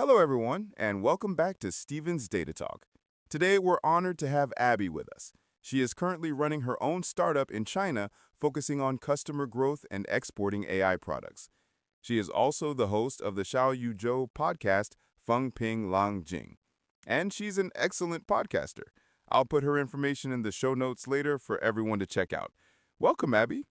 Hello, everyone, and welcome back to Steven's Data Talk. Today, we're honored to have Abby with us. She is currently running her own startup in China, focusing on customer growth and exporting AI products. She is also the host of the Xiaoyuzhou podcast, Feng Lang Jing. And she's an excellent podcaster. I'll put her information in the show notes later for everyone to check out. Welcome, Abby.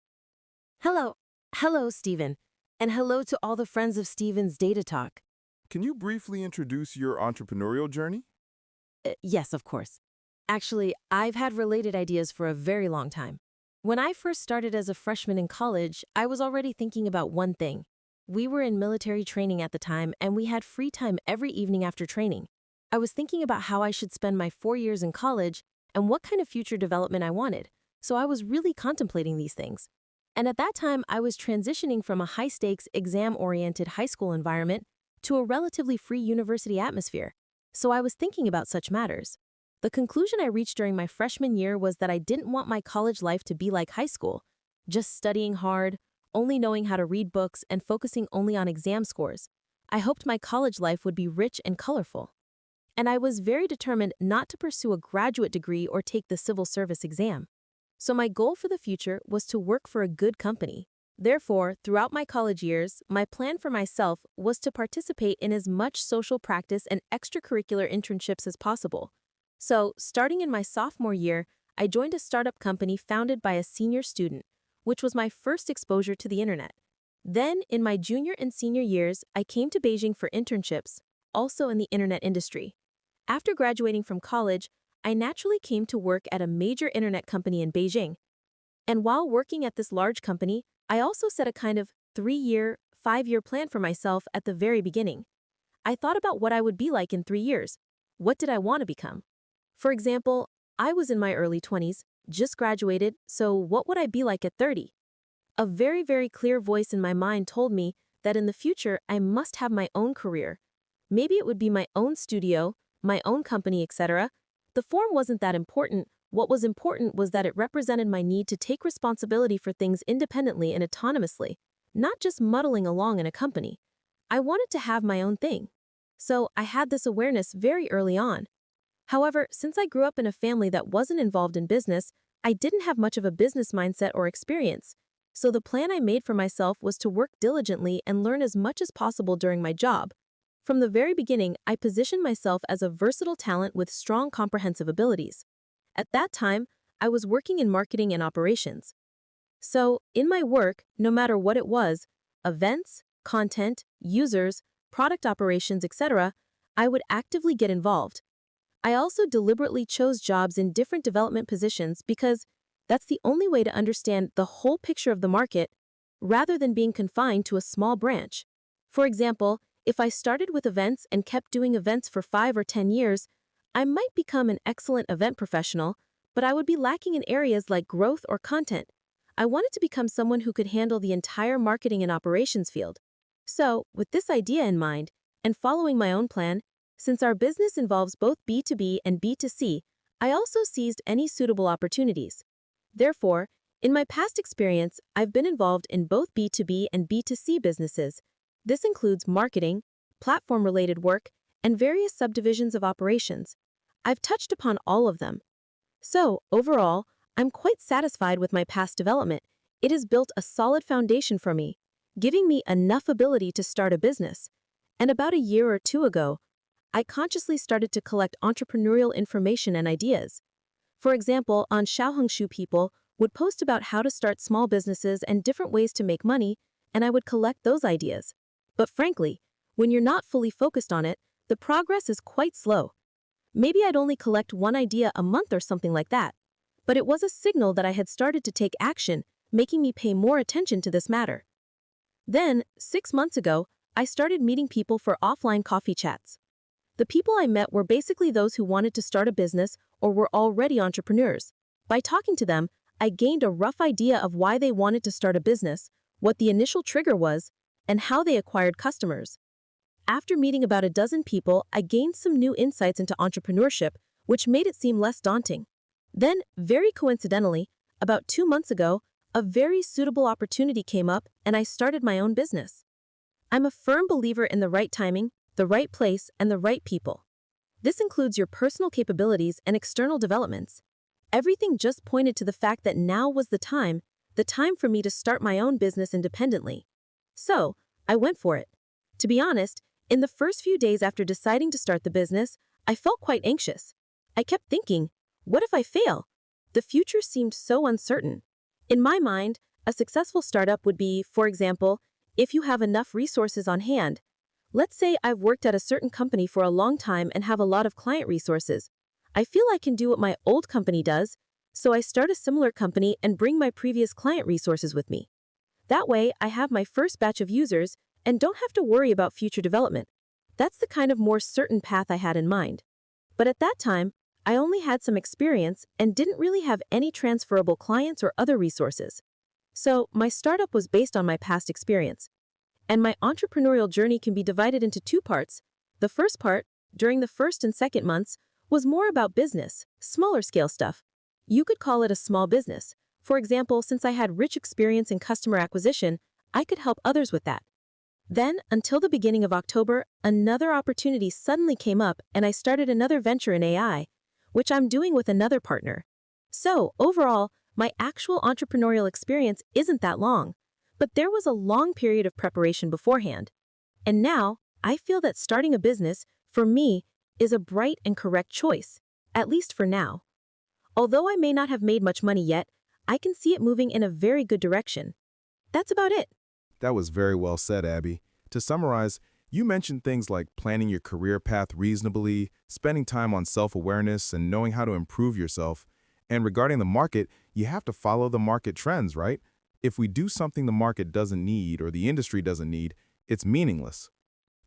Hello. Hello, Stephen. And hello to all the friends of Stephen's Data Talk. Can you briefly introduce your entrepreneurial journey? Yes, of course. Actually, I've had related ideas for a very long time. When I first started as a freshman in college, I was already thinking about one thing. We were in military training at the time, and we had free time every evening after training. I was thinking about how I should spend my 4 years in college and what kind of future development I wanted, so I was really contemplating these things. And at that time, I was transitioning from a high-stakes, exam-oriented high school environment to a relatively free university atmosphere, so I was thinking about such matters. The conclusion I reached during my freshman year was that I didn't want my college life to be like high school, just studying hard, only knowing how to read books, and focusing only on exam scores. I hoped my college life would be rich and colorful. And I was very determined not to pursue a graduate degree or take the civil service exam. So my goal for the future was to work for a good company. Therefore, throughout my college years, my plan for myself was to participate in as much social practice and extracurricular internships as possible. So, starting in my sophomore year, I joined a startup company founded by a senior student, which was my first exposure to the internet. Then, in my junior and senior years, I came to Beijing for internships, also in the internet industry. After graduating from college, I naturally came to work at a major internet company in Beijing. And while working at this large company, I also set a kind of 3-year, 5-year plan for myself at the very beginning. I thought about what I would be like in 3 years. What did I want to become? For example, I was in my early 20s, just graduated, so what would I be like at 30? A very, very clear voice in my mind told me that in the future I must have my own career. Maybe it would be my own studio, my own company, etc. The form wasn't that important. What was important was that it represented my need to take responsibility for things independently and autonomously, not just muddling along in a company. I wanted to have my own thing. So I had this awareness very early on. However, since I grew up in a family that wasn't involved in business, I didn't have much of a business mindset or experience. So the plan I made for myself was to work diligently and learn as much as possible during my job. From the very beginning, I positioned myself as a versatile talent with strong comprehensive abilities. At that time, I was working in marketing and operations. So, in my work, no matter what it was, events, content, users, product operations, etc., I would actively get involved. I also deliberately chose jobs in different development positions because that's the only way to understand the whole picture of the market rather than being confined to a small branch. For example, if I started with events and kept doing events for 5 or 10 years, I might become an excellent event professional, but I would be lacking in areas like growth or content. I wanted to become someone who could handle the entire marketing and operations field. So, with this idea in mind, and following my own plan, since our business involves both B2B and B2C, I also seized any suitable opportunities. Therefore, in my past experience, I've been involved in both B2B and B2C businesses. This includes marketing, platform-related work, and various subdivisions of operations. I've touched upon all of them. So, overall, I'm quite satisfied with my past development. It has built a solid foundation for me, giving me enough ability to start a business. And about a year or two ago, I consciously started to collect entrepreneurial information and ideas. For example, on Xiaoyuzhou, people would post about how to start small businesses and different ways to make money, and I would collect those ideas. But frankly, when you're not fully focused on it, the progress is quite slow. Maybe I'd only collect one idea a month or something like that. But it was a signal that I had started to take action, making me pay more attention to this matter. Then, 6 months ago, I started meeting people for offline coffee chats. The people I met were basically those who wanted to start a business or were already entrepreneurs. By talking to them, I gained a rough idea of why they wanted to start a business, what the initial trigger was, and how they acquired customers. After meeting about a dozen people, I gained some new insights into entrepreneurship, which made it seem less daunting. Then, very coincidentally, about 2 months ago, a very suitable opportunity came up and I started my own business. I'm a firm believer in the right timing, the right place, and the right people. This includes your personal capabilities and external developments. Everything just pointed to the fact that now was the time for me to start my own business independently. So, I went for it. To be honest, in the first few days after deciding to start the business, I felt quite anxious. I kept thinking, what if I fail? The future seemed so uncertain. In my mind, a successful startup would be, for example, if you have enough resources on hand. Let's say I've worked at a certain company for a long time and have a lot of client resources. I feel I can do what my old company does, so I start a similar company and bring my previous client resources with me. That way, I have my first batch of users and don't have to worry about future development. That's the kind of more certain path I had in mind. But at that time, I only had some experience and didn't really have any transferable clients or other resources. So, my startup was based on my past experience. And my entrepreneurial journey can be divided into two parts. The first part, during the first and second months, was more about business, smaller scale stuff. You could call it a small business. For example, since I had rich experience in customer acquisition, I could help others with that. Then, until the beginning of October, another opportunity suddenly came up and I started another venture in AI, which I'm doing with another partner. So, overall, my actual entrepreneurial experience isn't that long, but there was a long period of preparation beforehand. And now, I feel that starting a business, for me, is a bright and correct choice, at least for now. Although I may not have made much money yet, I can see it moving in a very good direction. That's about it. That was very well said, Abby. To summarize, you mentioned things like planning your career path reasonably, spending time on self-awareness, and knowing how to improve yourself. And regarding the market, you have to follow the market trends, right? If we do something the market doesn't need or the industry doesn't need, it's meaningless.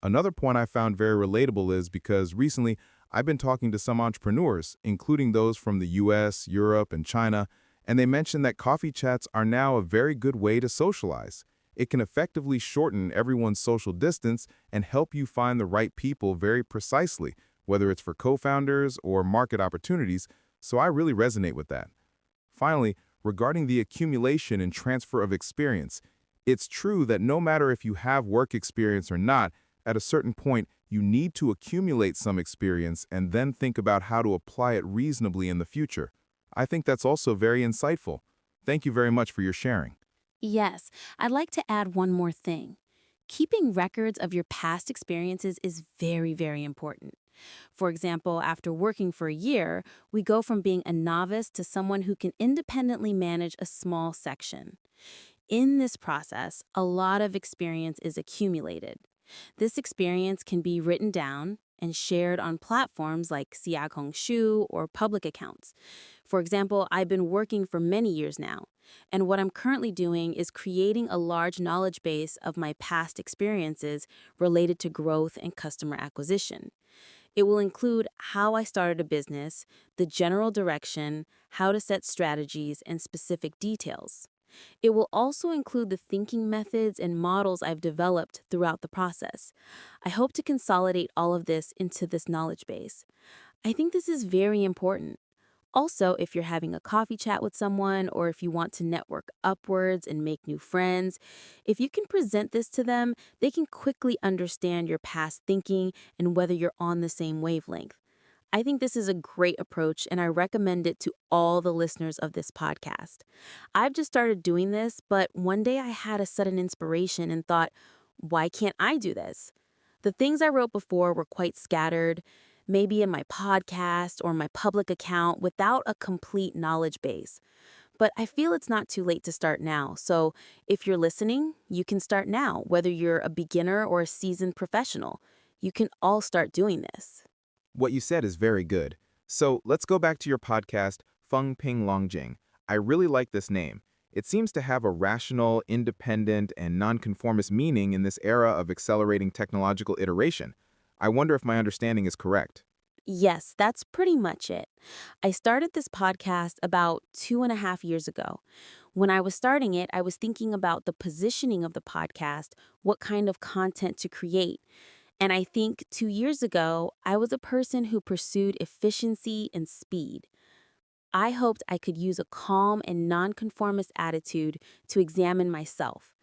Another point I found very relatable is because recently I've been talking to some entrepreneurs, including those from the US, Europe, and China, and they mentioned that coffee chats are now a very good way to socialize. It can effectively shorten everyone's social distance and help you find the right people very precisely, whether it's for co-founders or market opportunities, so I really resonate with that. Finally, regarding the accumulation and transfer of experience, it's true that no matter if you have work experience or not, at a certain point, you need to accumulate some experience and then think about how to apply it reasonably in the future. I think that's also very insightful. Thank you very much for your sharing. Yes, I'd like to add one more thing. Keeping records of your past experiences is very, very important. For example, after working for a year, we go from being a novice to someone who can independently manage a small section. In this process, a lot of experience is accumulated. This experience can be written down and shared on platforms like Xiaoyuzhou or public accounts. For example, I've been working for many years now, and what I'm currently doing is creating a large knowledge base of my past experiences related to growth and customer acquisition. It will include how I started a business, the general direction, how to set strategies, and specific details. It will also include the thinking methods and models I've developed throughout the process. I hope to consolidate all of this into this knowledge base. I think this is very important. Also, if you're having a coffee chat with someone or if you want to network upwards and make new friends, if you can present this to them, they can quickly understand your past thinking and whether you're on the same wavelength. I think this is a great approach, and I recommend it to all the listeners of this podcast. I've just started doing this, but one day I had a sudden inspiration and thought, why can't I do this? The things I wrote before were quite scattered, maybe in my podcast or my public account without a complete knowledge base. But I feel it's not too late to start now, so if you're listening, you can start now, whether you're a beginner or a seasoned professional. You can all start doing this. What you said is very good. So let's go back to your podcast,风平浪静. I really like this name. It seems to have a rational, independent, and nonconformist meaning in this era of accelerating technological iteration. I wonder if my understanding is correct. Yes, that's pretty much it. I started this podcast about 2.5 years ago. When I was starting it, I was thinking about the positioning of the podcast, what kind of content to create. And I think 2 years ago, I was a person who pursued efficiency and speed. I hoped I could use a calm and nonconformist attitude to examine myself.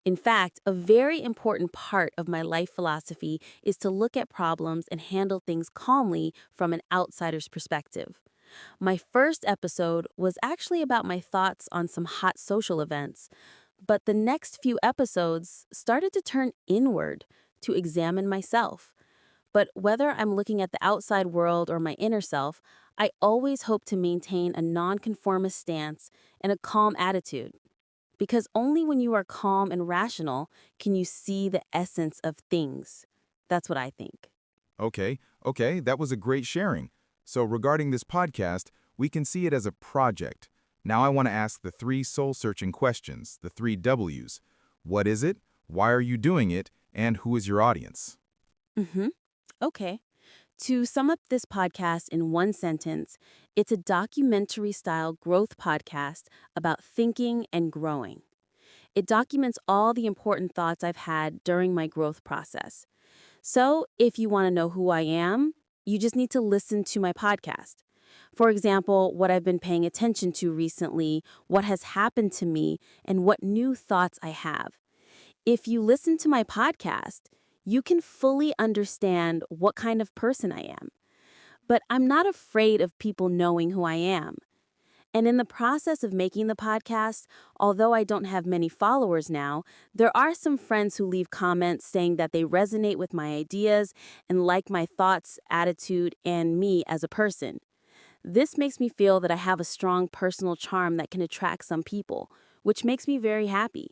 In fact, a very important part of my life philosophy is to look at problems and handle things calmly from an outsider's perspective. My first episode was actually about my thoughts on some hot social events, but the next few episodes started to turn inward to examine myself. But whether I'm looking at the outside world or my inner self, I always hope to maintain a nonconformist stance and a calm attitude. Because only when you are calm and rational can you see the essence of things. That's what I think. Okay, that was a great sharing. So regarding this podcast, we can see it as a project. Now I want to ask the three soul-searching questions, the three W's. What is it? Why are you doing it? And who is your audience? Okay. To sum up this podcast in one sentence, it's a documentary-style growth podcast about thinking and growing. It documents all the important thoughts I've had during my growth process. So, if you want to know who I am, you just need to listen to my podcast. For example, what I've been paying attention to recently, what has happened to me, and what new thoughts I have. If you listen to my podcast, you can fully understand what kind of person I am. But I'm not afraid of people knowing who I am. And in the process of making the podcast, although I don't have many followers now, there are some friends who leave comments saying that they resonate with my ideas and like my thoughts, attitude, and me as a person. This makes me feel that I have a strong personal charm that can attract some people, which makes me very happy.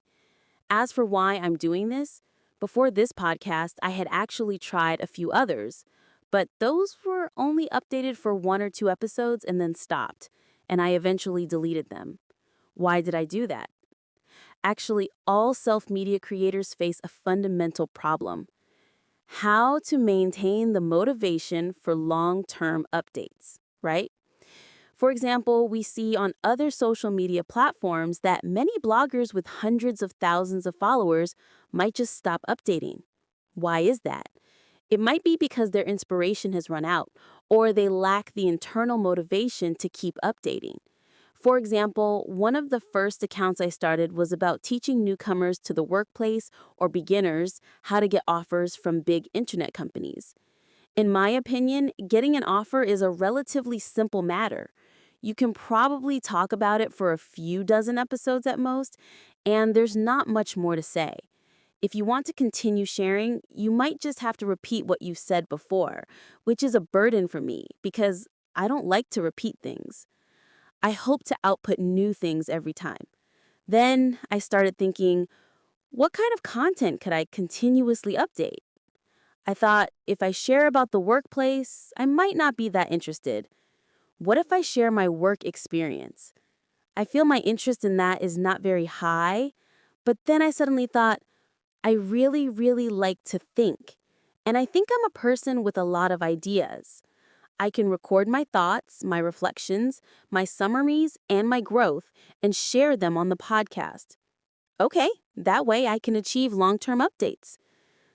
As for why I'm doing this, before this podcast, I had actually tried a few others, but those were only updated for 1 or 2 episodes and then stopped, and I eventually deleted them. Why did I do that? Actually, all self-media creators face a fundamental problem: how to maintain the motivation for long-term updates, right? For example, we see on other social media platforms that many bloggers with hundreds of thousands of followers might just stop updating. Why is that? It might be because their inspiration has run out, or they lack the internal motivation to keep updating. For example, one of the first accounts I started was about teaching newcomers to the workplace or beginners how to get offers from big internet companies. In my opinion, getting an offer is a relatively simple matter. You can probably talk about it for a few dozen episodes at most, and there's not much more to say. If you want to continue sharing, you might just have to repeat what you've said before, which is a burden for me because I don't like to repeat things. I hope to output new things every time. Then I started thinking, what kind of content could I continuously update? I thought, if I share about the workplace, I might not be that interested. What if I share my work experience? I feel my interest in that is not very high, but then I suddenly thought, I really, really like to think. And I think I'm a person with a lot of ideas. I can record my thoughts, my reflections, my summaries, and my growth, and share them on the podcast. Okay, that way I can achieve long-term updates.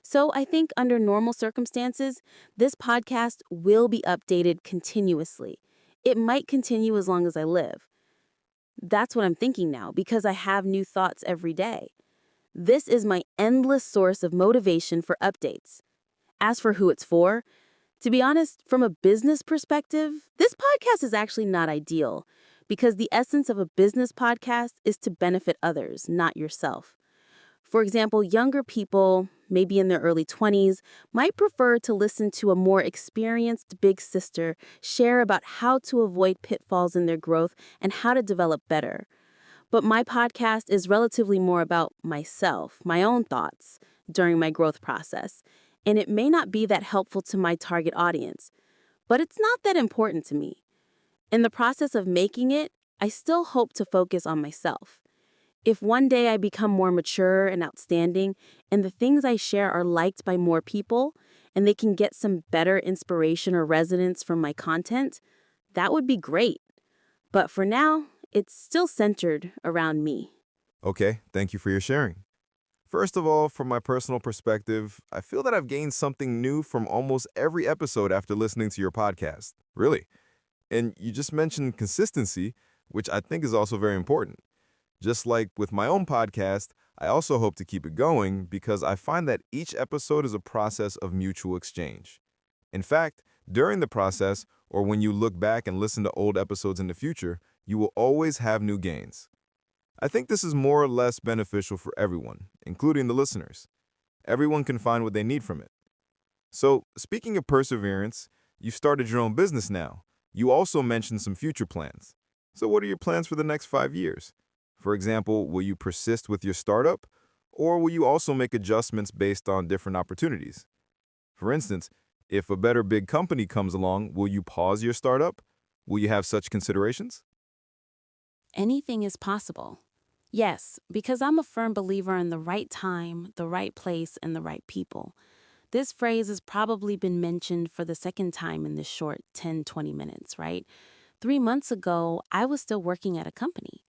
So I think under normal circumstances, this podcast will be updated continuously. It might continue as long as I live. That's what I'm thinking now because I have new thoughts every day. This is my endless source of motivation for updates. As for who it's for, to be honest, from a business perspective, this podcast is actually not ideal because the essence of a business podcast is to benefit others, not yourself. For example, younger people, maybe in their early 20s, might prefer to listen to a more experienced big sister share about how to avoid pitfalls in their growth and how to develop better. But my podcast is relatively more about myself, my own thoughts during my growth process, and it may not be that helpful to my target audience, but it's not that important to me. In the process of making it, I still hope to focus on myself. If one day I become more mature and outstanding, and the things I share are liked by more people, and they can get some better inspiration or resonance from my content, that would be great. But for now, it's still centered around me. Okay, thank you for your sharing. First of all, from my personal perspective, I feel that I've gained something new from almost every episode after listening to your podcast. Really. And you just mentioned consistency, which I think is also very important. Just like with my own podcast, I also hope to keep it going because I find that each episode is a process of mutual exchange. In fact, during the process, or when you look back and listen to old episodes in the future, you will always have new gains. I think this is more or less beneficial for everyone, including the listeners. Everyone can find what they need from it. So, speaking of perseverance, you've started your own business now. You also mentioned some future plans. So what are your plans for the next 5 years? For example, will you persist with your startup, or will you also make adjustments based on different opportunities? For instance, if a better big company comes along, will you pause your startup? Will you have such considerations? Anything is possible. Yes, because I'm a firm believer in the right time, the right place, and the right people. This phrase has probably been mentioned for the second time in this short 10-20 minutes, right? 3 months ago, I was still working at a company.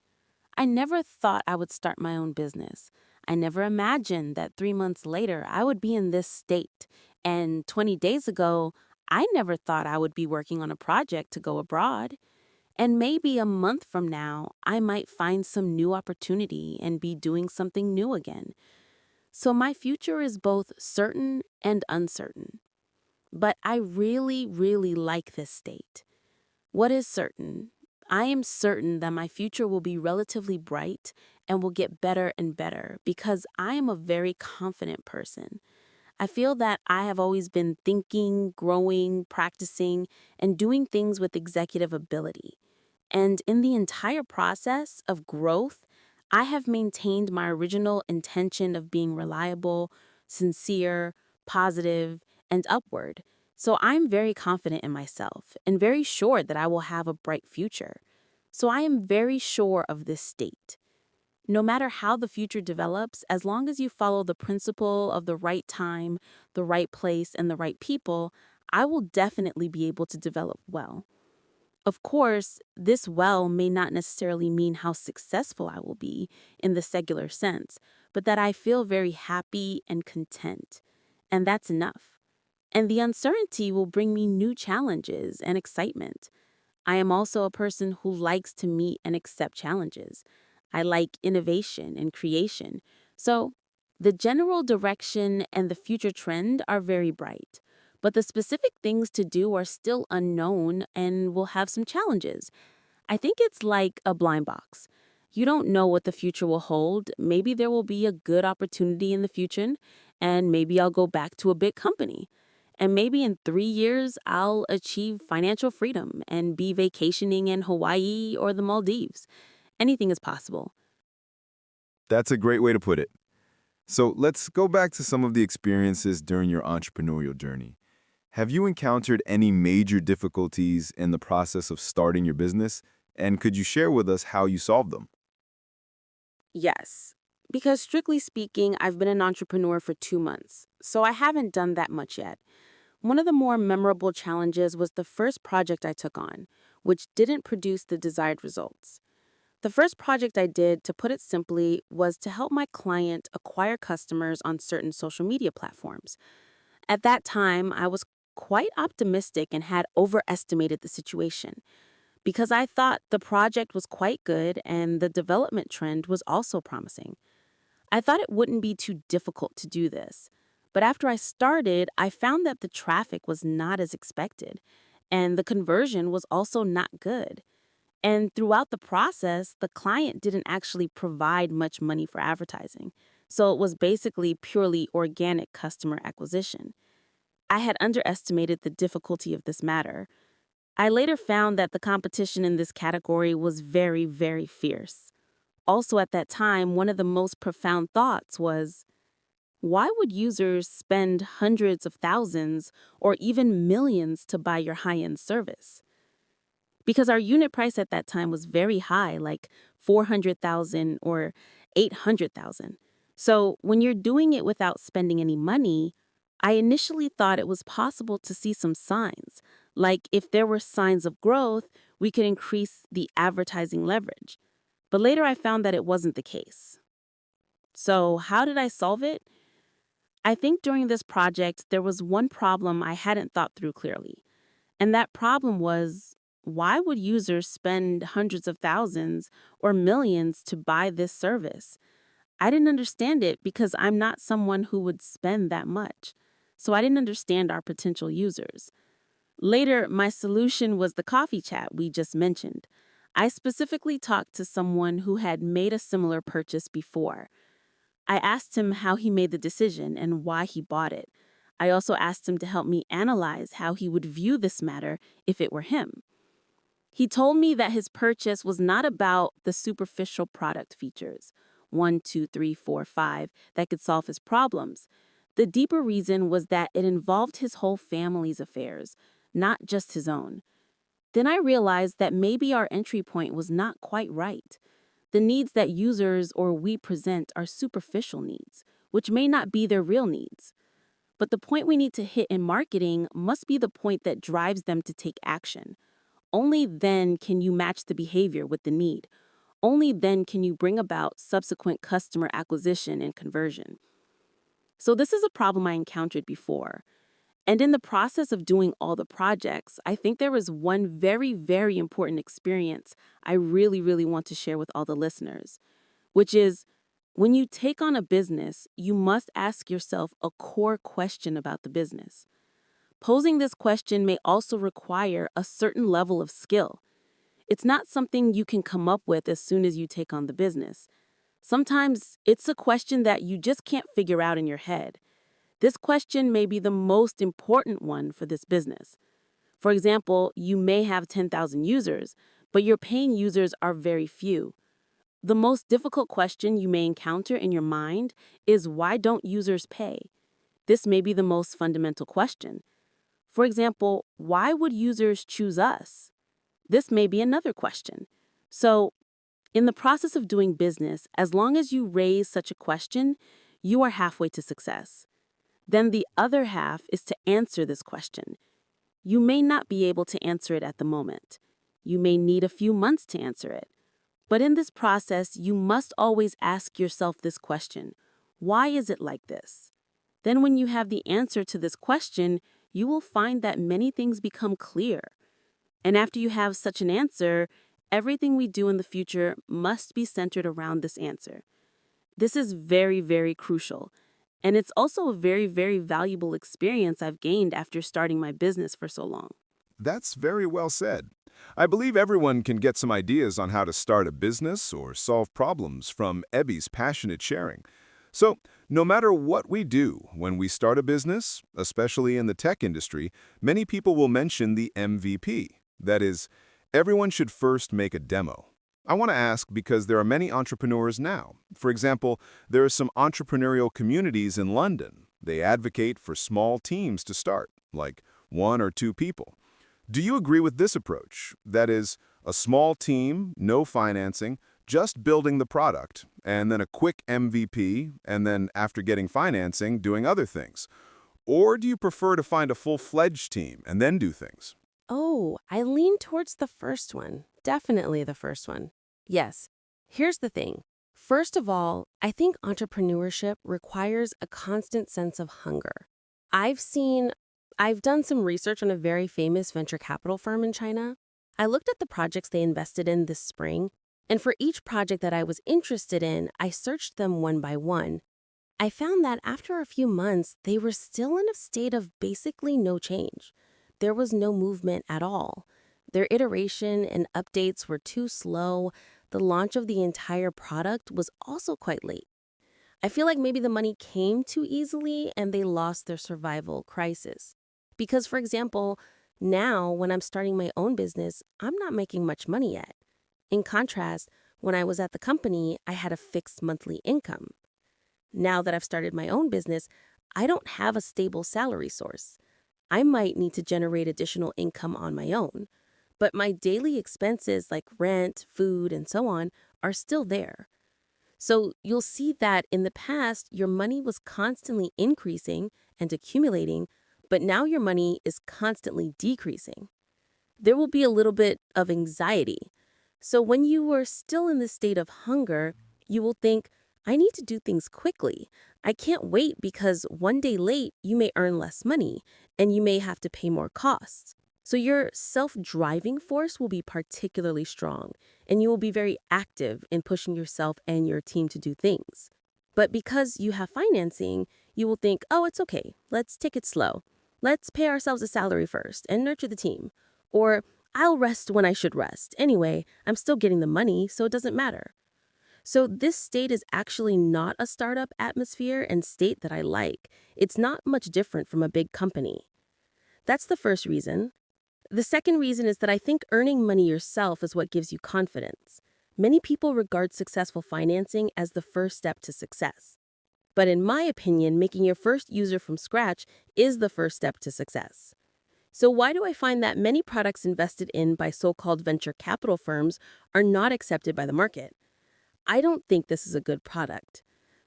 I never thought I would start my own business. I never imagined that 3 months later I would be in this state. And 20 days ago, I never thought I would be working on a project to go abroad. And maybe a month from now, I might find some new opportunity and be doing something new again. So my future is both certain and uncertain. But I really, really like this state. What is certain? I am certain that my future will be relatively bright and will get better and better because I am a very confident person. I feel that I have always been thinking, growing, practicing, and doing things with executive ability. And in the entire process of growth, I have maintained my original intention of being reliable, sincere, positive, and upward. So I'm very confident in myself and very sure that I will have a bright future. So I am very sure of this state. No matter how the future develops, as long as you follow the principle of the right time, the right place, and the right people, I will definitely be able to develop well. Of course, this well may not necessarily mean how successful I will be in the secular sense, but that I feel very happy and content. And that's enough. And the uncertainty will bring me new challenges and excitement. I am also a person who likes to meet and accept challenges. I like innovation and creation. So, the general direction and the future trend are very bright. But the specific things to do are still unknown and will have some challenges. I think it's like a blind box. You don't know what the future will hold. Maybe there will be a good opportunity in the future, and maybe I'll go back to a big company. And maybe in 3 years, I'll achieve financial freedom and be vacationing in Hawaii or the Maldives. Anything is possible. That's a great way to put it. So let's go back to some of the experiences during your entrepreneurial journey. Have you encountered any major difficulties in the process of starting your business? And could you share with us how you solved them? Yes, because strictly speaking, I've been an entrepreneur for 2 months, so I haven't done that much yet. One of the more memorable challenges was the first project I took on, which didn't produce the desired results. The first project I did, to put it simply, was to help my client acquire customers on certain social media platforms. At that time, I was quite optimistic and had overestimated the situation because I thought the project was quite good and the development trend was also promising. I thought it wouldn't be too difficult to do this. But after I started, I found that the traffic was not as expected, and the conversion was also not good. And throughout the process, the client didn't actually provide much money for advertising. So it was basically purely organic customer acquisition. I had underestimated the difficulty of this matter. I later found that the competition in this category was very, very fierce. Also, at that time, one of the most profound thoughts was, why would users spend hundreds of thousands or even millions to buy your high-end service? Because our unit price at that time was very high, like 400,000 or 800,000. So when you're doing it without spending any money, I initially thought it was possible to see some signs. Like if there were signs of growth, we could increase the advertising leverage. But later I found that it wasn't the case. So how did I solve it? I think during this project, there was one problem I hadn't thought through clearly. And that problem was, why would users spend hundreds of thousands or millions to buy this service? I didn't understand it because I'm not someone who would spend that much. So I didn't understand our potential users. Later, my solution was the coffee chat we just mentioned. I specifically talked to someone who had made a similar purchase before. I asked him how he made the decision and why he bought it. I also asked him to help me analyze how he would view this matter if it were him. He told me that his purchase was not about the superficial product features, 1, 2, 3, 4, 5, that could solve his problems. The deeper reason was that it involved his whole family's affairs, not just his own. Then I realized that maybe our entry point was not quite right. The needs that users or we present are superficial needs, which may not be their real needs. But the point we need to hit in marketing must be the point that drives them to take action. Only then can you match the behavior with the need. Only then can you bring about subsequent customer acquisition and conversion. So this is a problem I encountered before. And in the process of doing all the projects, I think there was one very, very important experience I really want to share with all the listeners, which is when you take on a business, you must ask yourself a core question about the business. Posing this question may also require a certain level of skill. It's not something you can come up with as soon as you take on the business. Sometimes it's a question that you just can't figure out in your head. This question may be the most important one for this business. For example, you may have 10,000 users, but your paying users are very few. The most difficult question you may encounter in your mind is, why don't users pay? This may be the most fundamental question. For example, why would users choose us? This may be another question. So, in the process of doing business, as long as you raise such a question, you are halfway to success. Then the other half is to answer this question. You may not be able to answer it at the moment. You may need a few months to answer it. But in this process, you must always ask yourself this question: why is it like this? Then when you have the answer to this question, you will find that many things become clear. And after you have such an answer, everything we do in the future must be centered around this answer. This is very crucial. And it's also a very valuable experience I've gained after starting my business for so long. That's very well said. I believe everyone can get some ideas on how to start a business or solve problems from Ebby's passionate sharing. So, no matter what we do when we start a business, especially in the tech industry, many people will mention the MVP. That is, everyone should first make a demo. I want to ask because there are many entrepreneurs now. For example, there are some entrepreneurial communities in London. They advocate for small teams to start, like 1 or 2 people. Do you agree with this approach? That is, a small team, no financing, just building the product, and then a quick MVP, and then after getting financing, doing other things? Or do you prefer to find a full-fledged team and then do things? Oh, I lean towards the first one. Definitely the first one. Yes. Here's the thing. First of all, I think entrepreneurship requires a constant sense of hunger. I've done some research on a very famous venture capital firm in China. I looked at the projects they invested in this spring, and for each project that I was interested in, I searched them one by one. I found that after a few months, they were still in a state of basically no change. There was no movement at all. Their iteration and updates were too slow. The launch of the entire product was also quite late. I feel like maybe the money came too easily and they lost their survival crisis. Because, for example, now when I'm starting my own business, I'm not making much money yet. In contrast, when I was at the company, I had a fixed monthly income. Now that I've started my own business, I don't have a stable salary source. I might need to generate additional income on my own, but my daily expenses like rent, food, and so on are still there. So you'll see that in the past, your money was constantly increasing and accumulating, but now your money is constantly decreasing. There will be a little bit of anxiety. So when you are still in the state of hunger, you will think, I need to do things quickly. I can't wait because one day late, you may earn less money and you may have to pay more costs. So your self-driving force will be particularly strong and you will be very active in pushing yourself and your team to do things. But because you have financing, you will think, oh, it's okay. Let's take it slow. Let's pay ourselves a salary first and nurture the team. Or I'll rest when I should rest. Anyway, I'm still getting the money, so it doesn't matter. So this state is actually not a startup atmosphere and state that I like. It's not much different from a big company. That's the first reason. The second reason is that I think earning money yourself is what gives you confidence. Many people regard successful financing as the first step to success. But in my opinion, making your first user from scratch is the first step to success. So why do I find that many products invested in by so-called venture capital firms are not accepted by the market? I don't think this is a good product.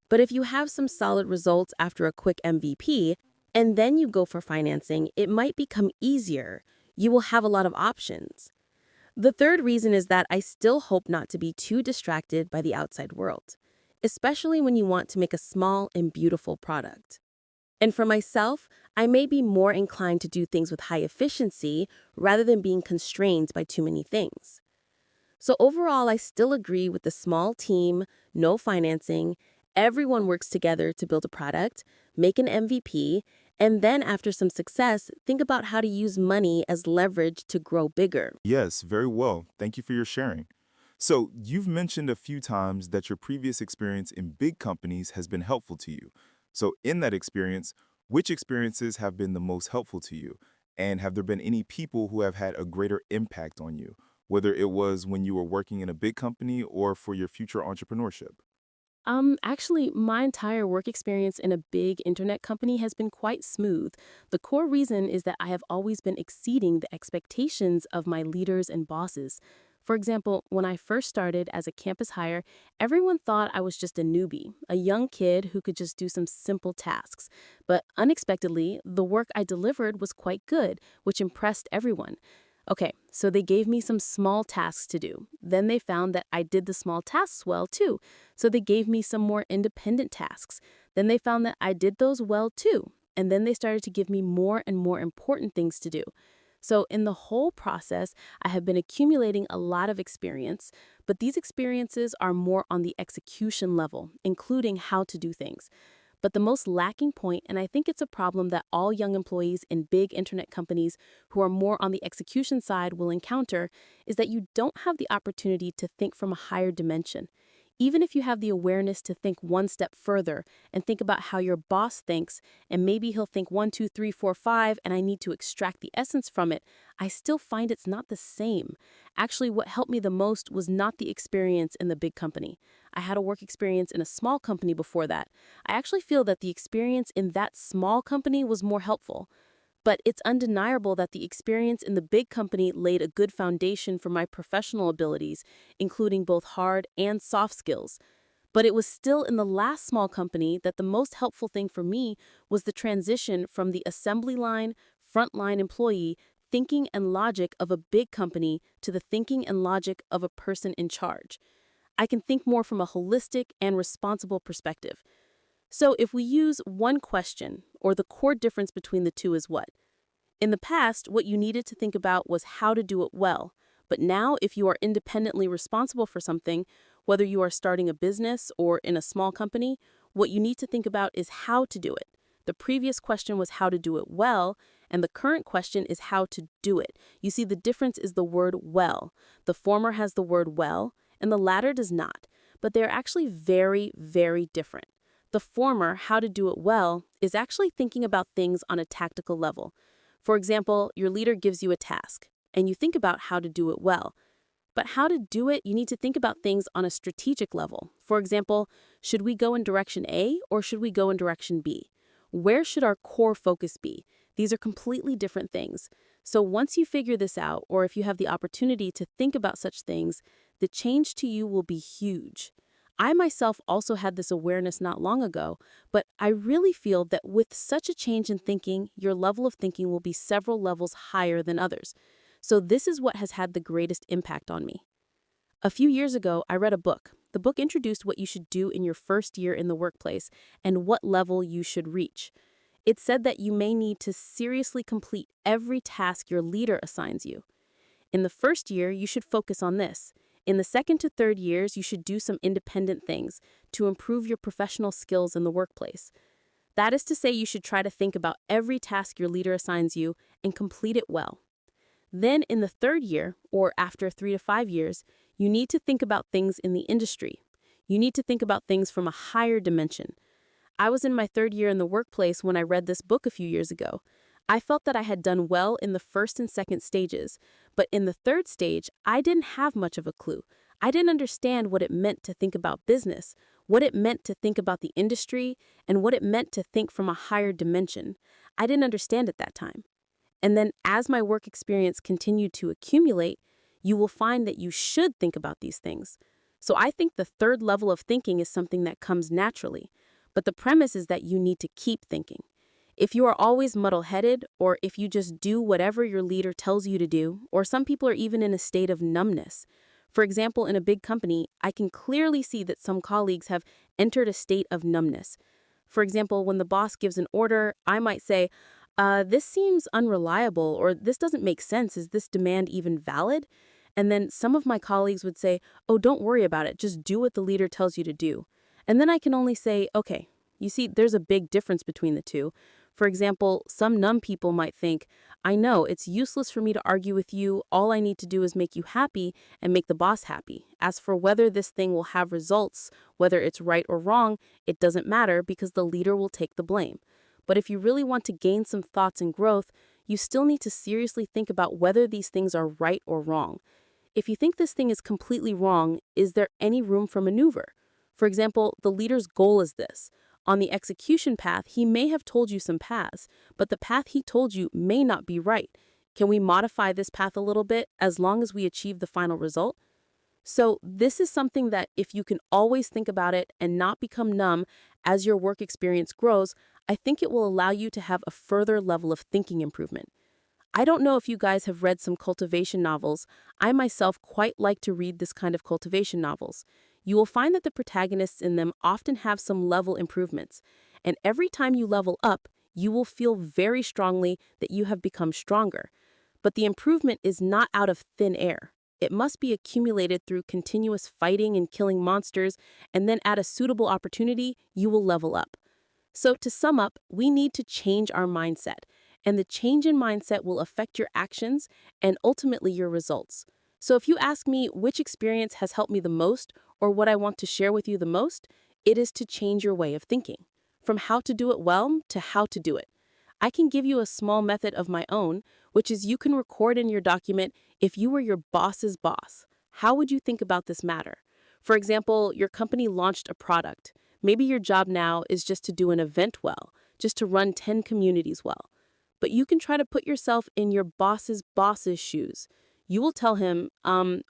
But if you have some solid results after a quick MVP, and then you go for financing, it might become easier. You will have a lot of options. The third reason is that I still hope not to be too distracted by the outside world, especially when you want to make a small and beautiful product. And for myself, I may be more inclined to do things with high efficiency rather than being constrained by too many things. So overall, I still agree with the small team, no financing, everyone works together to build a product, make an MVP, and then after some success, think about how to use money as leverage to grow bigger. Yes, very well. Thank you for your sharing. So, you've mentioned a few times that your previous experience in big companies has been helpful to you. So, in that experience, which experiences have been the most helpful to you? And have there been any people who have had a greater impact on you, whether it was when you were working in a big company or for your future entrepreneurship? Actually, my entire work experience in a big internet company has been quite smooth. The core reason is that I have always been exceeding the expectations of my leaders and bosses. For example, when I first started as a campus hire, everyone thought I was just a newbie, a young kid who could just do some simple tasks. But unexpectedly, the work I delivered was quite good, which impressed everyone. Okay, so they gave me some small tasks to do. Then they found that I did the small tasks well too. So they gave me some more independent tasks. Then they found that I did those well too. And then they started to give me more and more important things to do. So in the whole process, I have been accumulating a lot of experience, but these experiences are more on the execution level, including how to do things. But the most lacking point, and I think it's a problem that all young employees in big internet companies who are more on the execution side will encounter, is that you don't have the opportunity to think from a higher dimension. Even if you have the awareness to think one step further and think about how your boss thinks, and maybe he'll think 1, 2, 3, 4, 5, and I need to extract the essence from it, I still find it's not the same. Actually, what helped me the most was not the experience in the big company. I had a work experience in a small company before that. I actually feel that the experience in that small company was more helpful. But it's undeniable that the experience in the big company laid a good foundation for my professional abilities, including both hard and soft skills. But it was still in the last small company that the most helpful thing for me was the transition from the assembly line, frontline employee, thinking and logic of a big company to the thinking and logic of a person in charge. I can think more from a holistic and responsible perspective. So if we use one question, or the core difference between the two is what? In the past, what you needed to think about was how to do it well. But now, if you are independently responsible for something, whether you are starting a business or in a small company, what you need to think about is how to do it. The previous question was how to do it well, and the current question is how to do it. You see, the difference is the word well. The former has the word well, and the latter does not. But they're actually very, very different. The former, how to do it well, is actually thinking about things on a tactical level. For example, your leader gives you a task, and you think about how to do it well. But how to do it, you need to think about things on a strategic level. For example, should we go in direction A or should we go in direction B? Where should our core focus be? These are completely different things. So once you figure this out, or if you have the opportunity to think about such things, the change to you will be huge. I myself also had this awareness not long ago, but I really feel that with such a change in thinking, your level of thinking will be several levels higher than others. So this is what has had the greatest impact on me. A few years ago, I read a book. The book introduced what you should do in your first year in the workplace and what level you should reach. It said that you may need to seriously complete every task your leader assigns you. In the first year, you should focus on this. In the second to third years, you should do some independent things to improve your professional skills in the workplace. That is to say, you should try to think about every task your leader assigns you and complete it well. Then in the third year, or after 3 to 5 years, you need to think about things in the industry. You need to think about things from a higher dimension. I was in my third year in the workplace when I read this book a few years ago. I felt that I had done well in the first and second stages, but in the third stage, I didn't have much of a clue. I didn't understand what it meant to think about business, what it meant to think about the industry, and what it meant to think from a higher dimension. I didn't understand at that time. And then as my work experience continued to accumulate, you will find that you should think about these things. So I think the third level of thinking is something that comes naturally, but the premise is that you need to keep thinking. If you are always muddle-headed, or if you just do whatever your leader tells you to do, or some people are even in a state of numbness. For example, in a big company, I can clearly see that some colleagues have entered a state of numbness. For example, when the boss gives an order, I might say, this seems unreliable, or this doesn't make sense. Is this demand even valid? And then some of my colleagues would say, oh, don't worry about it. Just do what the leader tells you to do. And then I can only say, okay, you see, there's a big difference between the two. For example, some numb people might think, I know, it's useless for me to argue with you. All I need to do is make you happy and make the boss happy. As for whether this thing will have results, whether it's right or wrong, it doesn't matter because the leader will take the blame. But if you really want to gain some thoughts and growth, you still need to seriously think about whether these things are right or wrong. If you think this thing is completely wrong, is there any room for maneuver? For example, the leader's goal is this. On the execution path, he may have told you some paths, but the path he told you may not be right. Can we modify this path a little bit as long as we achieve the final result? So this is something that if you can always think about it and not become numb as your work experience grows, I think it will allow you to have a further level of thinking improvement. I don't know if you guys have read some cultivation novels. I myself quite like to read this kind of cultivation novels. You will find that the protagonists in them often have some level improvements. And every time you level up, you will feel very strongly that you have become stronger. But the improvement is not out of thin air. It must be accumulated through continuous fighting and killing monsters, and then at a suitable opportunity, you will level up. So to sum up, we need to change our mindset, and the change in mindset will affect your actions and ultimately your results. So if you ask me which experience has helped me the most or what I want to share with you the most, it is to change your way of thinking, from how to do it well to how to do it. I can give you a small method of my own, which is you can record in your document if you were your boss's boss. How would you think about this matter? For example, your company launched a product. Maybe your job now is just to do an event well, just to run 10 communities well. But you can try to put yourself in your boss's shoes. You will tell him,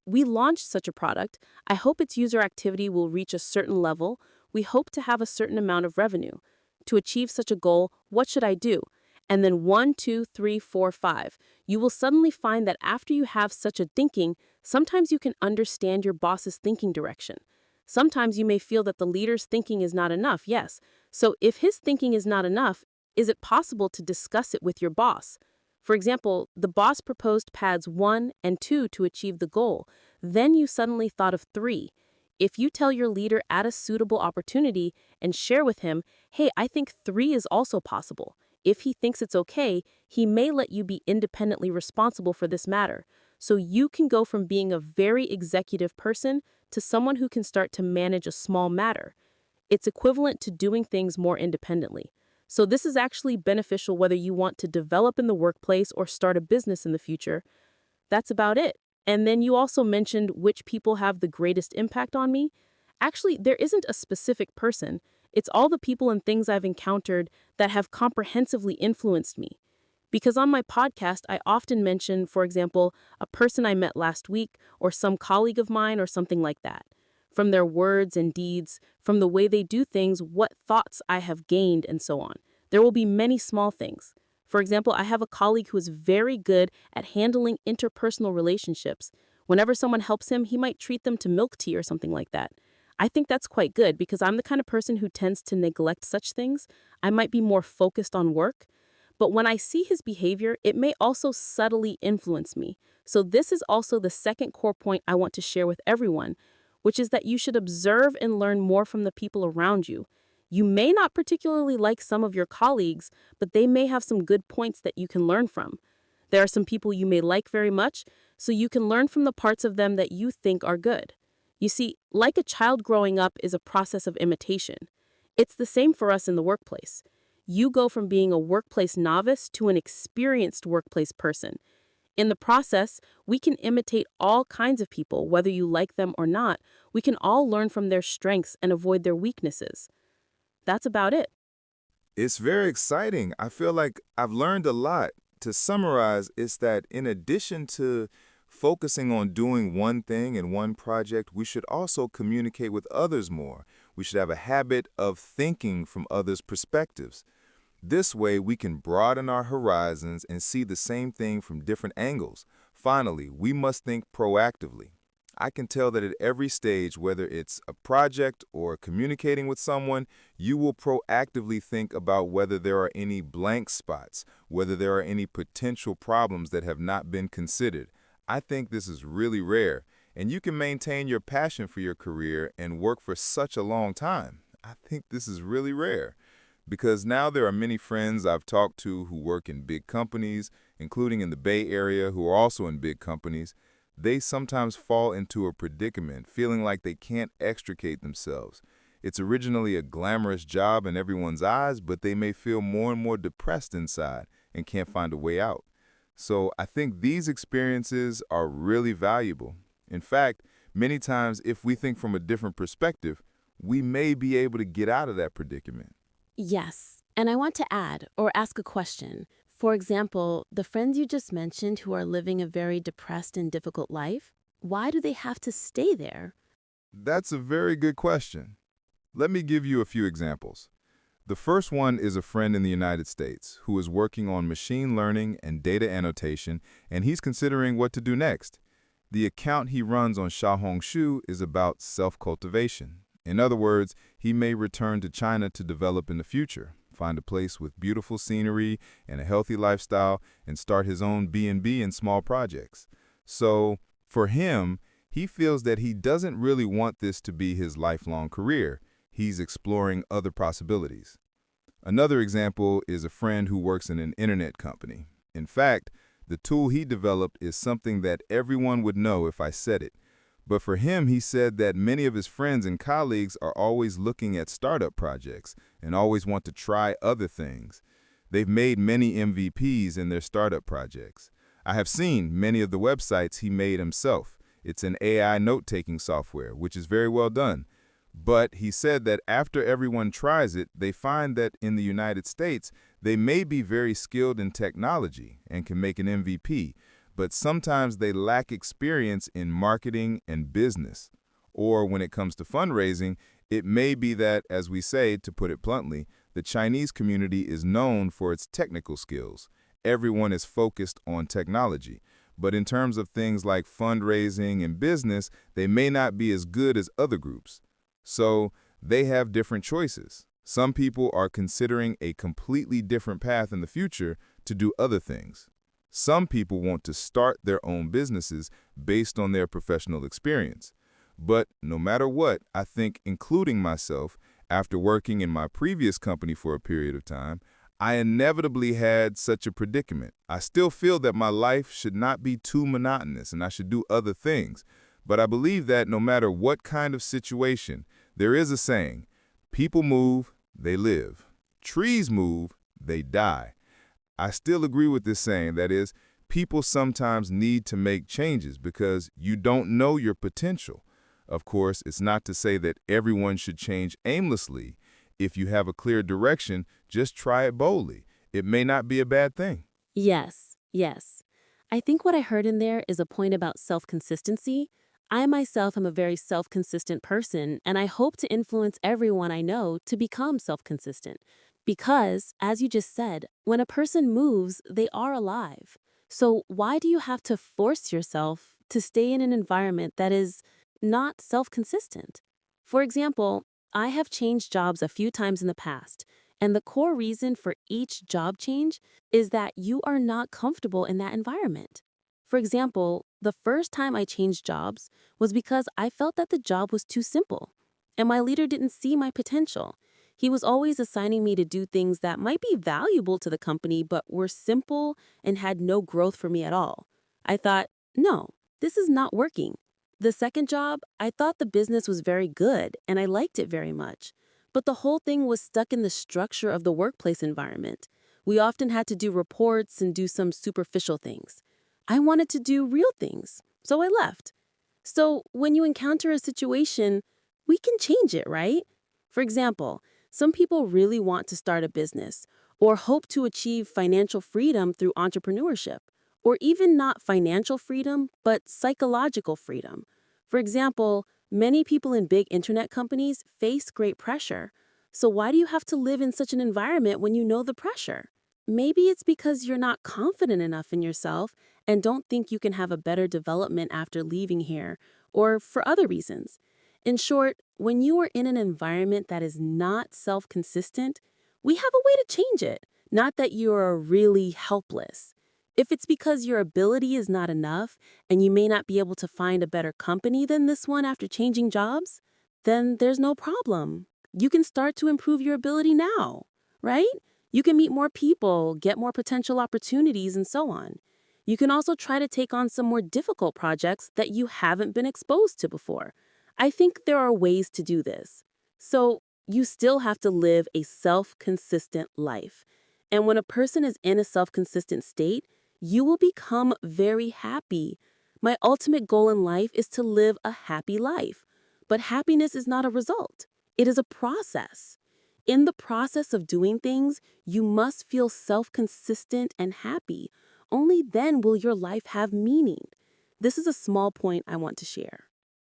we launched such a product. I hope its user activity will reach a certain level. We hope to have a certain amount of revenue. To achieve such a goal, what should I do? And then 1, 2, 3, 4, 5. You will suddenly find that after you have such a thinking, sometimes you can understand your boss's thinking direction. Sometimes you may feel that the leader's thinking is not enough, yes. So if his thinking is not enough, is it possible to discuss it with your boss? For example, the boss proposed paths 1 and 2 to achieve the goal. Then you suddenly thought of 3. If you tell your leader at a suitable opportunity and share with him, hey, I think 3 is also possible. If he thinks it's okay, he may let you be independently responsible for this matter. So you can go from being a very executive person to someone who can start to manage a small matter. It's equivalent to doing things more independently. So this is actually beneficial whether you want to develop in the workplace or start a business in the future. That's about it. And then you also mentioned which people have the greatest impact on me. Actually, there isn't a specific person. It's all the people and things I've encountered that have comprehensively influenced me. Because on my podcast, I often mention, for example, a person I met last week or some colleague of mine or something like that. From their words and deeds, from the way they do things, what thoughts I have gained, and so on. There will be many small things. For example, I have a colleague who is very good at handling interpersonal relationships. Whenever someone helps him, he might treat them to milk tea or something like that. I think that's quite good because I'm the kind of person who tends to neglect such things. I might be more focused on work. But when I see his behavior, it may also subtly influence me. So this is also the second core point I want to share with everyone, which is that you should observe and learn more from the people around you. You may not particularly like some of your colleagues, but they may have some good points that you can learn from. There are some people you may like very much, so you can learn from the parts of them that you think are good. You see, like a child growing up is a process of imitation. It's the same for us in the workplace. You go from being a workplace novice to an experienced workplace person. In the process, we can imitate all kinds of people, whether you like them or not. We can all learn from their strengths and avoid their weaknesses. That's about it. It's very exciting. I feel like I've learned a lot. To summarize, it's that in addition to focusing on doing one thing and one project, we should also communicate with others more. We should have a habit of thinking from others' perspectives. This way, we can broaden our horizons and see the same thing from different angles. Finally, we must think proactively. I can tell that at every stage, whether it's a project or communicating with someone, you will proactively think about whether there are any blank spots, whether there are any potential problems that have not been considered. I think this is really rare, and you can maintain your passion for your career and work for such a long time. I think this is really rare because now there are many friends I've talked to who work in big companies, including in the Bay Area, who are also in big companies. They sometimes fall into a predicament, feeling like they can't extricate themselves. It's originally a glamorous job in everyone's eyes, but they may feel more and more depressed inside and can't find a way out. So I think these experiences are really valuable. In fact, many times if we think from a different perspective, we may be able to get out of that predicament. Yes, and I want to add or ask a question. For example, the friends you just mentioned who are living a very depressed and difficult life, why do they have to stay there? That's a very good question. Let me give you a few examples. The first one is a friend in the United States who is working on machine learning and data annotation, and he's considering what to do next. The account he runs on Xiaoyuzhou is about self-cultivation. In other words, he may return to China to develop in the future, find a place with beautiful scenery and a healthy lifestyle, and start his own B&B and small projects. So, for him, he feels that he doesn't really want this to be his lifelong career. He's exploring other possibilities. Another example is a friend who works in an internet company. In fact, the tool he developed is something that everyone would know if I said it. But for him, he said that many of his friends and colleagues are always looking at startup projects and always want to try other things. They've made many MVPs in their startup projects. I have seen many of the websites he made himself. It's an AI note-taking software, which is very well done. But he said that after everyone tries it, they find that in the United States, they may be very skilled in technology and can make an MVP, but sometimes they lack experience in marketing and business. Or when it comes to fundraising, it may be that, as we say, to put it bluntly, the Chinese community is known for its technical skills. Everyone is focused on technology. But in terms of things like fundraising and business, they may not be as good as other groups. So they have different choices. Some people are considering a completely different path in the future to do other things. Some people want to start their own businesses based on their professional experience. But no matter what, I think, including myself, after working in my previous company for a period of time, I inevitably had such a predicament. I still feel that my life should not be too monotonous and I should do other things. But I believe that no matter what kind of situation, there is a saying, people move, they live. Trees move, they die. I still agree with this saying, that is, people sometimes need to make changes because you don't know your potential. Of course, it's not to say that everyone should change aimlessly. If you have a clear direction, just try it boldly. It may not be a bad thing. Yes, yes. I think what I heard in there is a point about self-consistency. I myself am a very self-consistent person, and I hope to influence everyone I know to become self-consistent. Because, as you just said, when a person moves, they are alive. So why do you have to force yourself to stay in an environment that is not self-consistent? For example, I have changed jobs a few times in the past, And the core reason for each job change is that you are not comfortable in that environment. For example, the first time I changed jobs was because I felt that the job was too simple, and my leader didn't see my potential. He was always assigning me to do things that might be valuable to the company but were simple and had no growth for me at all. I thought, no, this is not working. The second job, I thought the business was very good and I liked it very much. But the whole thing was stuck in the structure of the workplace environment. We often had to do reports and do some superficial things. I wanted to do real things, so I left. So when you encounter a situation, we can change it, right? For example, some people really want to start a business or hope to achieve financial freedom through entrepreneurship, or even not financial freedom, but psychological freedom. For example, many people in big internet companies face great pressure. So why do you have to live in such an environment when you know the pressure? Maybe it's because you're not confident enough in yourself and don't think you can have a better development after leaving here, or for other reasons. In short, when you are in an environment that is not self-consistent, we have a way to change it, not that you are really helpless. If it's because your ability is not enough and you may not be able to find a better company than this one after changing jobs, then there's no problem. You can start to improve your ability now, right? You can meet more people, get more potential opportunities, and so on. You can also try to take on some more difficult projects that you haven't been exposed to before. I think there are ways to do this. So you still have to live a self-consistent life. And when a person is in a self-consistent state, you will become very happy. My ultimate goal in life is to live a happy life. But happiness is not a result. It is a process. In the process of doing things, you must feel self-consistent and happy. Only then will your life have meaning. This is a small point I want to share.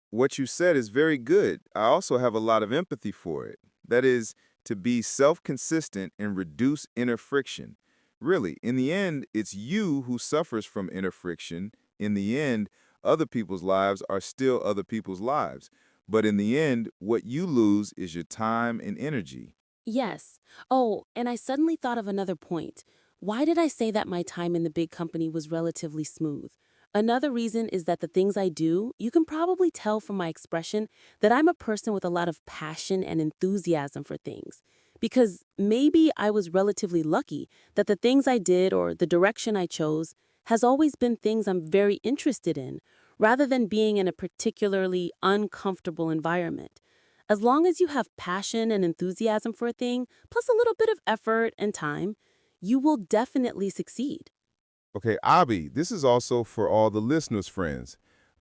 What you said is very good. I also have a lot of empathy for it. That is, to be self-consistent and reduce inner friction. Really, in the end, it's you who suffers from inner friction. In the end, other people's lives are still other people's lives. But in the end, what you lose is your time and energy. Yes. Oh, and I suddenly thought of another point. Why did I say that my time in the big company was relatively smooth? Another reason is that the things I do, you can probably tell from my expression that I'm a person with a lot of passion and enthusiasm for things. Because maybe I was relatively lucky that the things I did or the direction I chose has always been things I'm very interested in, rather than being in a particularly uncomfortable environment. As long as you have passion and enthusiasm for a thing, plus a little bit of effort and time, you will definitely succeed. Okay, Abby, this is also for all the listeners' friends.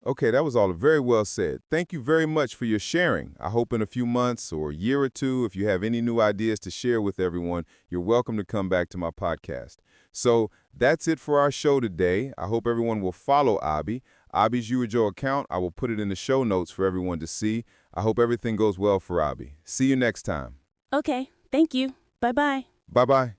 Okay, that was all very well said. Thank you very much for your sharing. I hope in a few months or a year or two, if you have any new ideas to share with everyone, you're welcome to come back to my podcast. So that's it for our show today. I hope everyone will follow Abby. Abby's Xiaoyuzhou account, I will put it in the show notes for everyone to see. I hope everything goes well for Abby. See you next time. Okay, thank you. Bye-bye. Bye-bye.